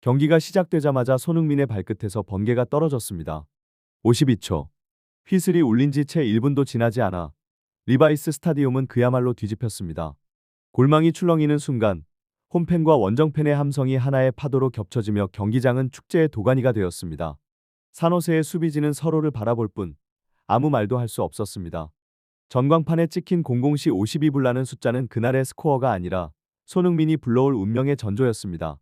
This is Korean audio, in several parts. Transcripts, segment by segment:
경기가 시작되자마자 손흥민의 발끝에서 번개가 떨어졌습니다. 52초. 휘슬이 울린 지 채 1분도 지나지 않아 리바이스 스타디움은 그야말로 뒤집혔습니다. 골망이 출렁이는 순간 홈팬과 원정팬의 함성이 하나의 파도로 겹쳐지며 경기장은 축제의 도가니가 되었습니다. 산호세의 수비진은 서로를 바라볼 뿐 아무 말도 할 수 없었습니다. 전광판에 찍힌 00시 52분라는 숫자는 그날의 스코어가 아니라 손흥민이 불러올 운명의 전조였습니다.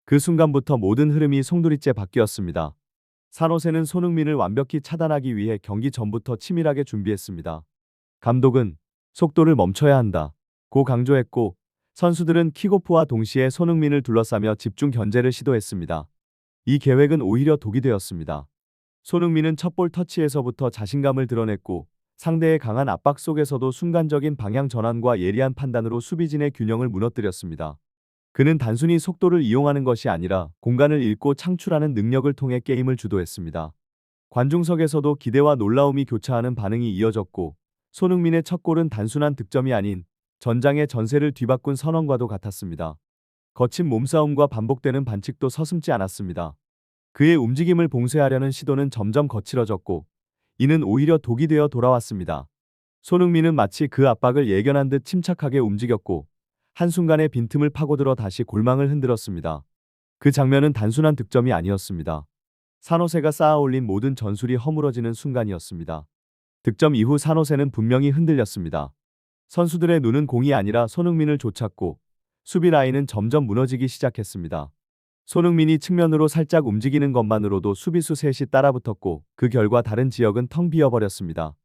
그 순간부터 모든 흐름이 송두리째 바뀌었습니다. 산호세는 손흥민을 완벽히 차단하기 위해 경기 전부터 치밀하게 준비했습니다. 감독은 속도를 멈춰야 한다 고 강조했고 선수들은 킥오프와 동시에 손흥민을 둘러싸며 집중 견제를 시도했습니다. 이 계획은 오히려 독이 되었습니다. 손흥민은 첫 볼 터치에서부터 자신감을 드러냈고 상대의 강한 압박 속에서도 순간적인 방향 전환과 예리한 판단으로 수비진의 균형을 무너뜨렸습니다. 그는 단순히 속도를 이용하는 것이 아니라 공간을 읽고 창출하는 능력을 통해 게임을 주도했습니다. 관중석에서도 기대와 놀라움이 교차하는 반응이 이어졌고 손흥민의 첫 골은 단순한 득점이 아닌 전장의 전세를 뒤바꾼 선언과도 같았습니다. 거친 몸싸움과 반복되는 반칙도 서슴지 않았습니다. 그의 움직임을 봉쇄하려는 시도는 점점 거칠어졌고 이는 오히려 독이 되어 돌아왔습니다. 손흥민은 마치 그 압박을 예견한 듯 침착하게 움직였고 한순간에 빈틈을 파고들어 다시 골망을 흔들었습니다. 그 장면은 단순한 득점이 아니었습니다. 산호세가 쌓아올린 모든 전술이 허물어지는 순간이었습니다. 득점 이후 산호세는 분명히 흔들렸습니다. 선수들의 눈은 공이 아니라 손흥민을 좇았고 수비 라인은 점점 무너지기 시작했습니다. 손흥민이 측면으로 살짝 움직이는 것만으로도 수비수 셋이 따라붙었고 그 결과 다른 지역은 텅 비어버렸습니다.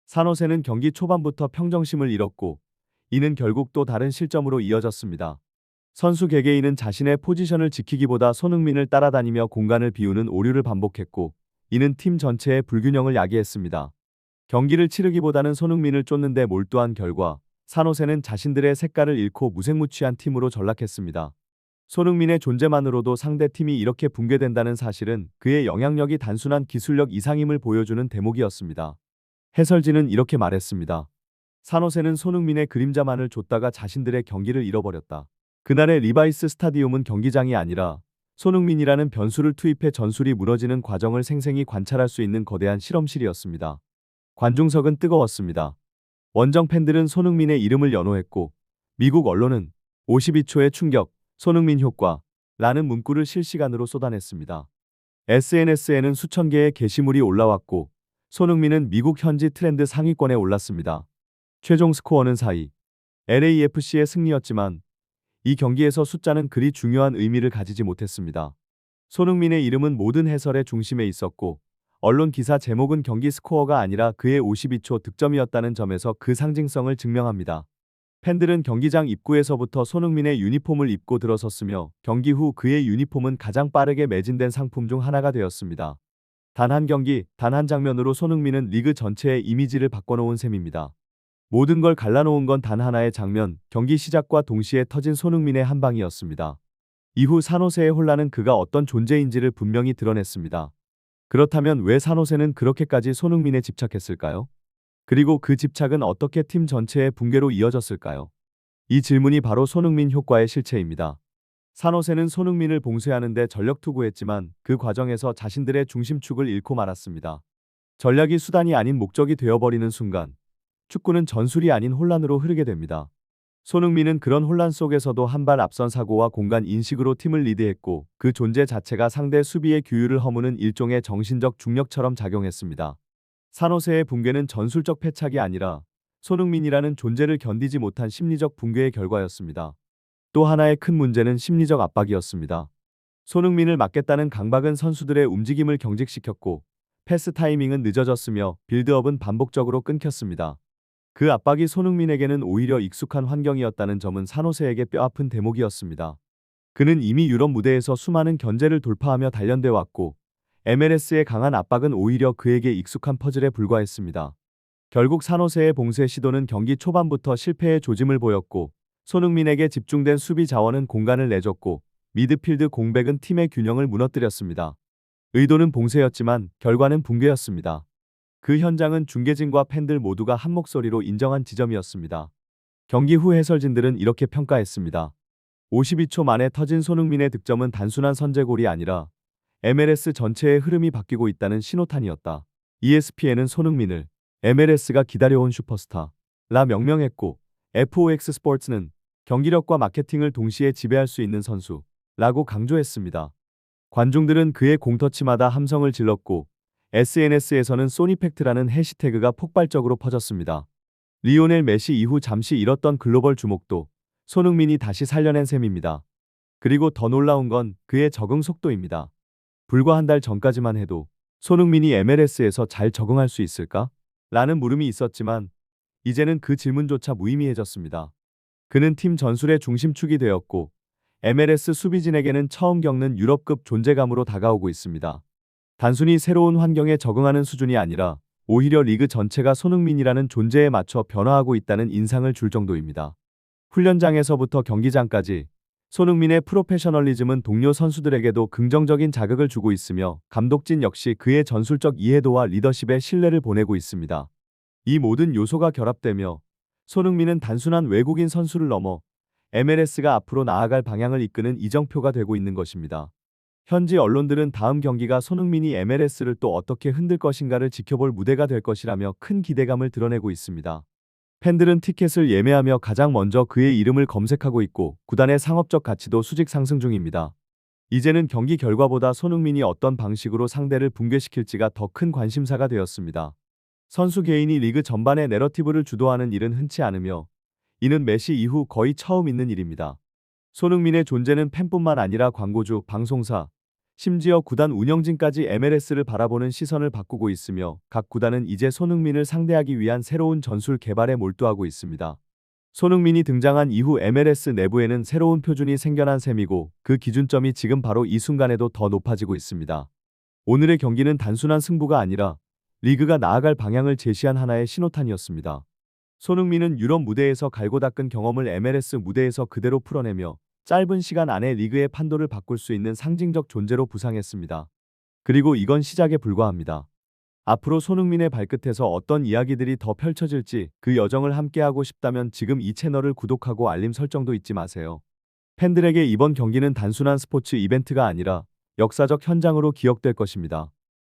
산호세는 경기 초반부터 평정심을 잃었고 이는 결국 또 다른 실점으로 이어졌습니다. 선수 개개인은 자신의 포지션을 지키기보다 손흥민을 따라다니며 공간을 비우는 오류를 반복했고 이는 팀 전체의 불균형을 야기했습니다. 경기를 치르기보다는 손흥민을 쫓는 데 몰두한 결과 산호세는 자신들의 색깔을 잃고 무색무취한 팀으로 전락했습니다. 손흥민의 존재만으로도 상대팀이 이렇게 붕괴된다는 사실은 그의 영향력이 단순한 기술력 이상임을 보여주는 대목이었습니다. 해설진은 이렇게 말했습니다. 산호세는 손흥민의 그림자만을 쫓다가 자신들의 경기를 잃어버렸다. 그날의 리바이스 스타디움은 경기장이 아니라 손흥민이라는 변수를 투입해 전술이 무너지는 과정을 생생히 관찰할 수 있는 거대한 실험실이었습니다. 관중석은 뜨거웠습니다. 원정 팬들은 손흥민의 이름을 연호했고 미국 언론은 52초의 충격, 손흥민 효과 라는 문구를 실시간으로 쏟아냈습니다. SNS에는 수천 개의 게시물이 올라왔고 손흥민은 미국 현지 트렌드 상위권에 올랐습니다. 최종 스코어는 4위. LAFC의 승리였지만 이 경기에서 숫자는 그리 중요한 의미를 가지지 못했습니다. 손흥민의 이름은 모든 해설의 중심에 있었고 언론 기사 제목은 경기 스코어가 아니라 그의 52초 득점이었다는 점에서 그 상징성을 증명합니다. 팬들은 경기장 입구에서부터 손흥민의 유니폼을 입고 들어섰으며 경기 후 그의 유니폼은 가장 빠르게 매진된 상품 중 하나가 되었습니다. 단 한 경기, 단 한 장면으로 손흥민은 리그 전체의 이미지를 바꿔놓은 셈입니다. 모든 걸 갈라놓은 건 단 하나의 장면, 경기 시작과 동시에 터진 손흥민의 한 방이었습니다. 이후 산호세의 혼란은 그가 어떤 존재인지를 분명히 드러냈습니다. 그렇다면 왜 산호세는 그렇게까지 손흥민에 집착했을까요? 그리고 그 집착은 어떻게 팀 전체의 붕괴로 이어졌을까요? 이 질문이 바로 손흥민 효과의 실체입니다. 산호세는 손흥민을 봉쇄하는 데 전력 투구했지만 그 과정에서 자신들의 중심축을 잃고 말았습니다. 전략이 수단이 아닌 목적이 되어버리는 순간 축구는 전술이 아닌 혼란으로 흐르게 됩니다. 손흥민은 그런 혼란 속에서도 한 발 앞선 사고와 공간 인식으로 팀을 리드했고 그 존재 자체가 상대 수비의 규율을 허무는 일종의 정신적 중력처럼 작용했습니다. 산호세의 붕괴는 전술적 패착이 아니라 손흥민이라는 존재를 견디지 못한 심리적 붕괴의 결과였습니다. 또 하나의 큰 문제는 심리적 압박이었습니다. 손흥민을 막겠다는 강박은 선수들의 움직임을 경직시켰고 패스 타이밍은 늦어졌으며 빌드업은 반복적으로 끊겼습니다. 그 압박이 손흥민에게는 오히려 익숙한 환경이었다는 점은 산호세에게 뼈아픈 대목이었습니다. 그는 이미 유럽 무대에서 수많은 견제를 돌파하며 단련돼 왔고 MLS의 강한 압박은 오히려 그에게 익숙한 퍼즐에 불과했습니다. 결국 산호세의 봉쇄 시도는 경기 초반부터 실패의 조짐을 보였고 손흥민에게 집중된 수비 자원은 공간을 내줬고 미드필드 공백은 팀의 균형을 무너뜨렸습니다. 의도는 봉쇄였지만 결과는 붕괴였습니다. 그 현장은 중계진과 팬들 모두가 한 목소리로 인정한 지점이었습니다. 경기 후 해설진들은 이렇게 평가했습니다. 52초 만에 터진 손흥민의 득점은 단순한 선제골이 아니라 MLS 전체의 흐름이 바뀌고 있다는 신호탄이었다. ESPN은 손흥민을 MLS가 기다려온 슈퍼스타라 명명했고 FOX 스포츠는 경기력과 마케팅을 동시에 지배할 수 있는 선수라고 강조했습니다. 관중들은 그의 공터치마다 함성을 질렀고 SNS에서는 소니팩트라는 해시태그가 폭발적으로 퍼졌습니다. 리오넬 메시 이후 잠시 잃었던 글로벌 주목도 손흥민이 다시 살려낸 셈입니다. 그리고 더 놀라운 건 그의 적응 속도입니다. 불과 한 달 전까지만 해도 손흥민이 MLS에서 잘 적응할 수 있을까? 라는 물음이 있었지만 이제는 그 질문조차 무의미해졌습니다. 그는 팀 전술의 중심축이 되었고 MLS 수비진에게는 처음 겪는 유럽급 존재감으로 다가오고 있습니다. 단순히 새로운 환경에 적응하는 수준이 아니라 오히려 리그 전체가 손흥민이라는 존재에 맞춰 변화하고 있다는 인상을 줄 정도입니다. 훈련장에서부터 경기장까지 손흥민의 프로페셔널리즘은 동료 선수들에게도 긍정적인 자극을 주고 있으며 감독진 역시 그의 전술적 이해도와 리더십에 신뢰를 보내고 있습니다. 이 모든 요소가 결합되며 손흥민은 단순한 외국인 선수를 넘어 MLS가 앞으로 나아갈 방향을 이끄는 이정표가 되고 있는 것입니다. 현지 언론들은 다음 경기가 손흥민이 MLS를 또 어떻게 흔들 것인가를 지켜볼 무대가 될 것이라며 큰 기대감을 드러내고 있습니다. 팬들은 티켓을 예매하며 가장 먼저 그의 이름을 검색하고 있고 구단의 상업적 가치도 수직 상승 중입니다. 이제는 경기 결과보다 손흥민이 어떤 방식으로 상대를 붕괴시킬지가 더 큰 관심사가 되었습니다. 선수 개인이 리그 전반의 내러티브를 주도하는 일은 흔치 않으며 이는 메시 이후 거의 처음 있는 일입니다. 손흥민의 존재는 팬뿐만 아니라 광고주, 방송사, 심지어 구단 운영진까지 MLS를 바라보는 시선을 바꾸고 있으며 각 구단은 이제 손흥민을 상대하기 위한 새로운 전술 개발에 몰두하고 있습니다. 손흥민이 등장한 이후 MLS 내부에는 새로운 표준이 생겨난 셈이고 그 기준점이 지금 바로 이 순간에도 더 높아지고 있습니다. 오늘의 경기는 단순한 승부가 아니라 리그가 나아갈 방향을 제시한 하나의 신호탄이었습니다. 손흥민은 유럽 무대에서 갈고 닦은 경험을 MLS 무대에서 그대로 풀어내며 짧은 시간 안에 리그의 판도를 바꿀 수 있는 상징적 존재로 부상했습니다. 그리고 이건 시작에 불과합니다. 앞으로 손흥민의 발끝에서 어떤 이야기들이 더 펼쳐질지 그 여정을 함께하고 싶다면 지금 이 채널을 구독하고 알림 설정도 잊지 마세요. 팬들에게 이번 경기는 단순한 스포츠 이벤트가 아니라 역사적 현장으로 기억될 것입니다.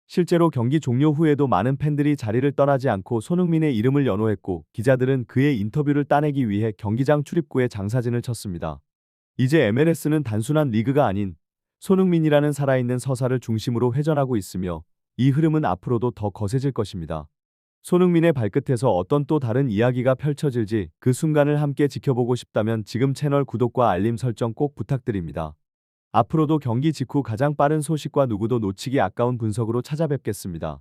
실제로 경기 종료 후에도 많은 팬들이 자리를 떠나지 않고 손흥민의 이름을 연호했고 기자들은 그의 인터뷰를 따내기 위해 경기장 출입구에 장사진을 쳤습니다. 이제 MLS는 단순한 리그가 아닌 손흥민이라는 살아있는 서사를 중심으로 회전하고 있으며 이 흐름은 앞으로도 더 거세질 것입니다. 손흥민의 발끝에서 어떤 또 다른 이야기가 펼쳐질지 그 순간을 함께 지켜보고 싶다면 지금 채널 구독과 알림 설정 꼭 부탁드립니다. 앞으로도 경기 직후 가장 빠른 소식과 누구도 놓치기 아까운 분석으로 찾아뵙겠습니다.